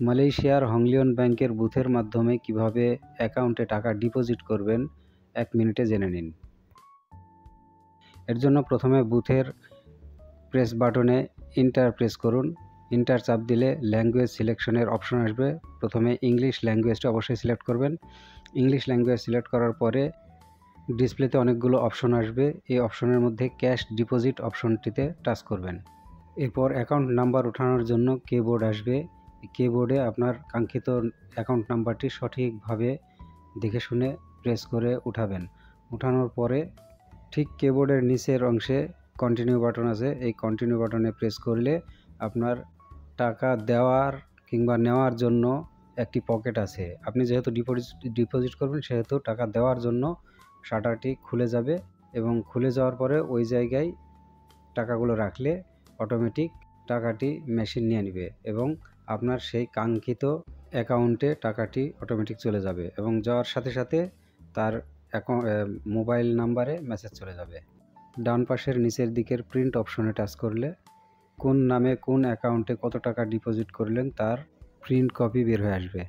মালয়েশিয়ার হংলিয়ন ব্যাংকের বুথের মাধ্যমে কিভাবে অ্যাকাউন্টে টাকা ডিপোজিট করবেন 1 মিনিটে জেনে নিন। এর জন্য প্রথমে বুথের প্রেস বাটনে ইন্টার প্রেস করুন। ইন্টার চাপ দিলে ল্যাঙ্গুয়েজ সিলেকশনের অপশন আসবে। প্রথমে ইংলিশ ল্যাঙ্গুয়েজটা অবশ্যই সিলেক্ট করবেন। ইংলিশ ল্যাঙ্গুয়েজ সিলেক্ট করার পরে ডিসপ্লেতে অনেকগুলো অপশন আসবে। এই অপশনের মধ্যে ক্যাশ ডিপোজিট অপশনটিতে টাচ করবেন। এরপর অ্যাকাউন্ট নাম্বার ওঠানোর জন্য কিবোর্ড আসবে। কিবোর্ডে আপনার কাঙ্ক্ষিত অ্যাকাউন্ট নাম্বারটি সঠিকভাবে দেখে শুনে প্রেস করে উঠাবেন। উঠানোর পরে ঠিক কিবোর্ডের নিচের অংশে কন্টিনিউ বাটন আছে। এই কন্টিনিউ বাটনে প্রেস করলে আপনার টাকা দেওয়ার কিংবা নেওয়ার জন্য একটি পকেট আছে। আপনি যেহেতু ডিপোজিট করবেন সেহেতু টাকা দেওয়ার জন্য শাটারটি খুলে যাবে এবং খুলে যাওয়ার পরে ওই জায়গায় টাকাগুলো রাখলে অটোমেটিক টাকাটি মেশিন নিয়ে নেবে এবং আপনার সেই কাঙ্ক্ষিত অ্যাকাউন্টে টাকাটি অটোমেটিক চলে যাবে এবং যাওয়ার সাথে সাথে তার মোবাইল নাম্বারে মেসেজ চলে যাবে। ডান পাশের নিচের দিকের প্রিন্ট অপশনে টাচ করলে কোন নামে কোন অ্যাকাউন্টে কত টাকা ডিপোজিট করলেন তার প্রিন্ট কপি বের হয়ে আসবে।